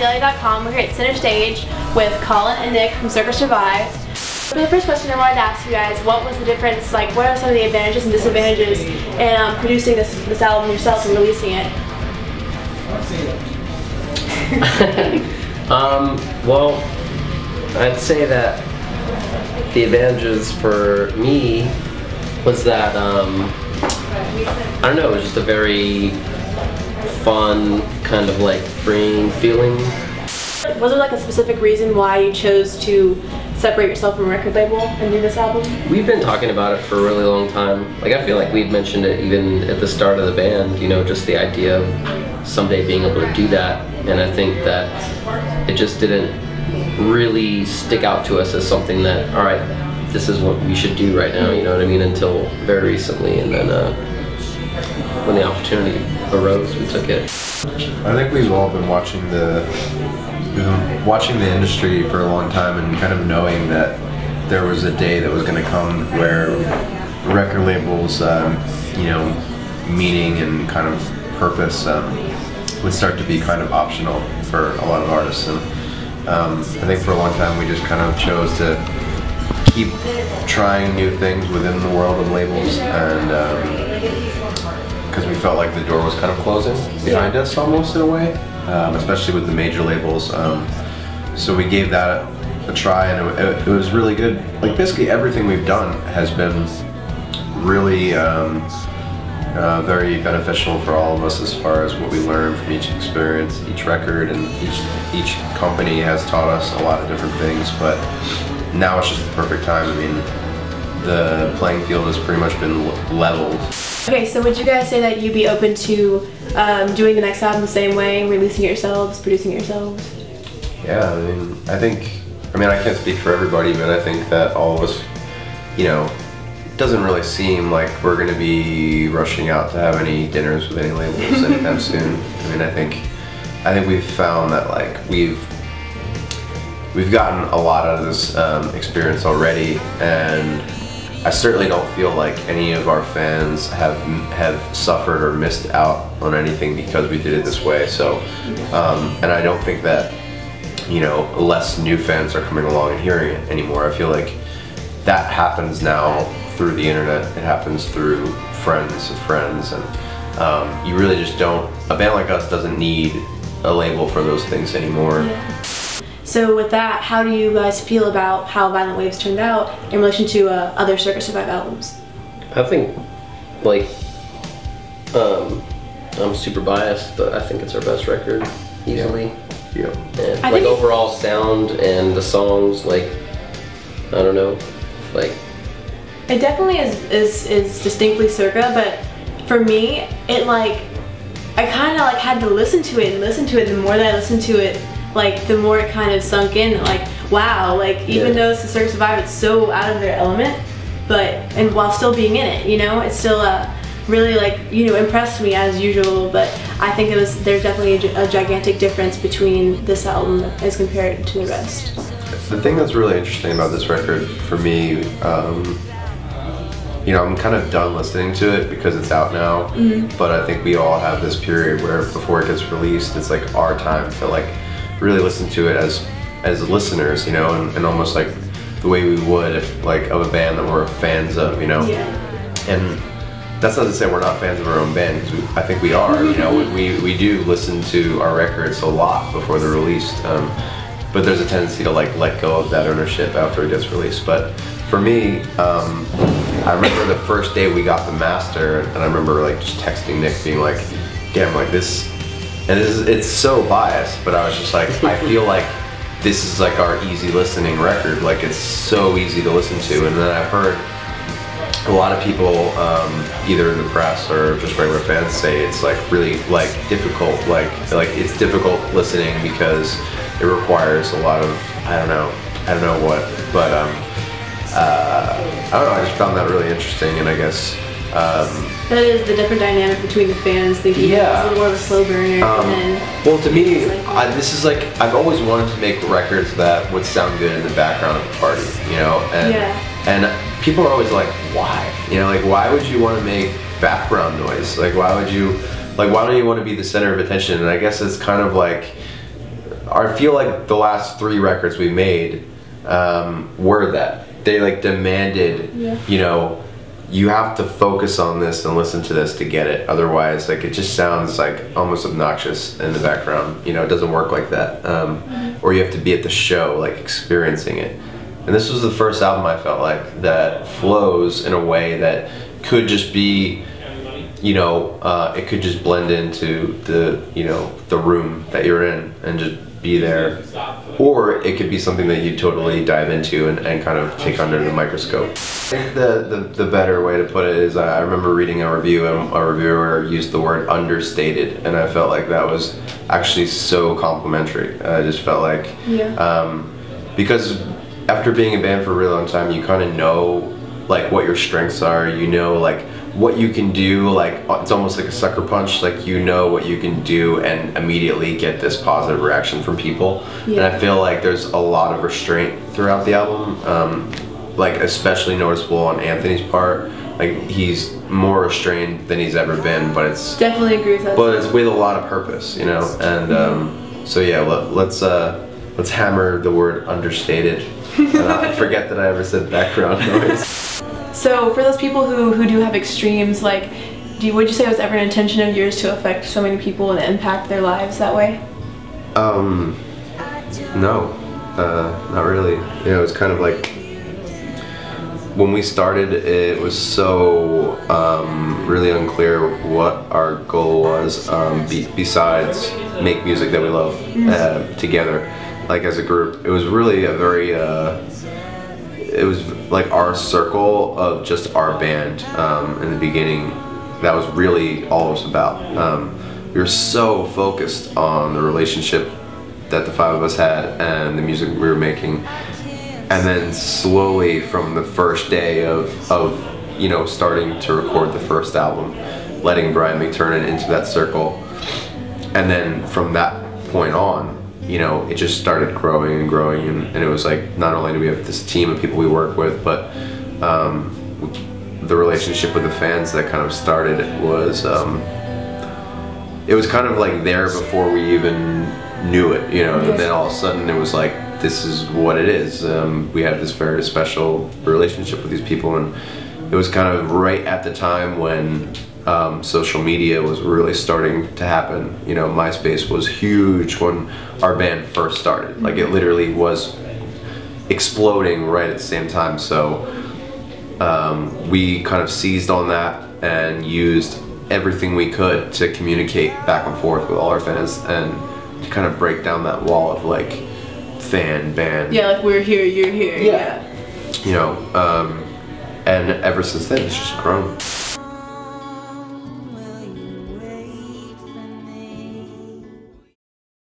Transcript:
WackyDelly.com. We're here at Center Stage with Colin and Nick from Circa Survive. For the first question I wanted to ask you guys, what was the difference, like what are some of the advantages and disadvantages in producing this album yourself and releasing it? Well, I'd say that the advantages for me was that, I don't know, it was just a very fun, kind of like freeing feeling. Was there like a specific reason why you chose to separate yourself from a record label and do this album? We've been talking about it for a really long time. Like, I feel like we'd mentioned it even at the start of the band, you know, just the idea of someday being able to do that. And I think that it just didn't really stick out to us as something that, all right, this is what we should do right now, you know what I mean, until very recently. And then when the opportunity arose, we took it. I think we've all been watching the industry for a long time and kind of knowing that there was a day that was going to come where record labels, you know, meaning and kind of purpose would start to be kind of optional for a lot of artists. And I think for a long time we just kind of chose to keep trying new things within the world of labels, and because we felt like the door was kind of closing behind us almost in a way, especially with the major labels. So we gave that a try, and it was really good. Like basically everything we've done has been really very beneficial for all of us as far as what we learned from each experience, each record, and each company has taught us a lot of different things, but now it's just the perfect time. I mean, the playing field has pretty much been leveled. Okay, so would you guys say that you'd be open to doing the next album the same way, releasing it yourselves, producing it yourselves? Yeah, I mean, I can't speak for everybody, but I think that all of us, you know, it doesn't really seem like we're going to be rushing out to have any dinners with any labels anytime soon. I mean, I think we've found that like we've gotten a lot out of this experience already, and I certainly don't feel like any of our fans have suffered or missed out on anything because we did it this way. So, and I don't think that, you know, less new fans are coming along and hearing it anymore. I feel like that happens now through the internet. It happens through friends of friends, and you really just don't. A band like us doesn't need a label for those things anymore. Yeah. So with that, how do you guys feel about how Violent Waves turned out in relation to other Circa Survive albums? I think, like, I'm super biased, but I think it's our best record, easily. Yeah. And, like, overall sound and the songs, like, I don't know, like. It definitely is distinctly Circa, but for me, it like, I kind of like had to listen to it. The more that I listened to it, like the more it kind of sunk in, like wow, like even though it's the Circa Survive, it's so out of their element, and while still being in it, you know, it's still really like, you know, impressed me as usual. But I think there's definitely a gigantic difference between this album as compared to the rest. The thing that's really interesting about this record for me, you know, I'm kind of done listening to it because it's out now, but I think we all have this period where before it gets released, it's like our time to like really listen to it as listeners, you know, and almost like the way we would if like of a band that we're fans of, you know. Yeah. And that's not to say we're not fans of our own band, because I think we are. You know, we do listen to our records a lot before they're released, but there's a tendency to like let go of that ownership after it gets released. But for me, I remember the first day we got the master, and I remember like just texting Nick being like, damn, like this. And it's so biased, but I was just like, I feel like this is like our easy listening record. Like it's so easy to listen to. And then I've heard a lot of people, either in the press or just regular fans, say it's like really like difficult. Like it's difficult listening because it requires a lot of I don't know what, but I don't know. I just found that really interesting, and I guess. That is the different dynamic between the fans thinking it's a little more of a slow burner. Well, to me, this is like, I've always wanted to make records that would sound good in the background of a party, you know, and people are always like, why? You know, like, why would you want to make background noise? Like, why don't you want to be the center of attention? And I guess it's kind of like, I feel like the last 3 records we made were that. They like demanded, you know, you have to focus on this and listen to this to get it. Otherwise, like, it just sounds like almost obnoxious in the background. You know, it doesn't work like that. Or you have to be at the show, like, experiencing it. And this was the first album I felt like that flows in a way that could just be, you know, it could just blend into the, you know, the room that you're in and just be there. Or it could be something that you totally dive into and kind of take under the microscope. I think the better way to put it is, I remember reading a review and a reviewer used the word understated, and I felt like that was actually so complimentary. I just felt like, because after being a band for a really long time, you kind of know like what your strengths are, you know like what you can do, like it's almost like a sucker punch, like you know what you can do and immediately get this positive reaction from people. And I feel like there's a lot of restraint throughout the album, like especially noticeable on Anthony's part. Like he's more restrained than he's ever been, but it's definitely agree with that. But it's with a lot of purpose, you know. And so yeah, let's hammer the word understated. And I forget that I ever said background noise. So for those people who do have extremes, like, would you say it was ever an intention of yours to affect so many people and impact their lives that way? No, not really. You know, it's kind of like, when we started, it was so really unclear what our goal was, besides make music that we love together, like as a group. It was really a very, it was like our circle of just our band in the beginning. That was really all it was about. We were so focused on the relationship that the 5 of us had and the music we were making. And then slowly from the first day of you know, starting to record the first album, letting Brian McTurnan into that circle. And then from that point on, you know, it just started growing and growing, and it was like, not only do we have this team of people we work with, but the relationship with the fans that kind of started was, it was kind of like there before we even knew it, you know, and then all of a sudden it was like, this is what it is. We have this very special relationship with these people, and it was kind of right at the time when social media was really starting to happen. You know, MySpace was huge when our band first started. Like, it literally was exploding right at the same time. So we kind of seized on that and used everything we could to communicate back and forth with all our fans and to kind of break down that wall of like fan band. Yeah, like we're here, you're here. Yeah. You know, and ever since then it's just grown.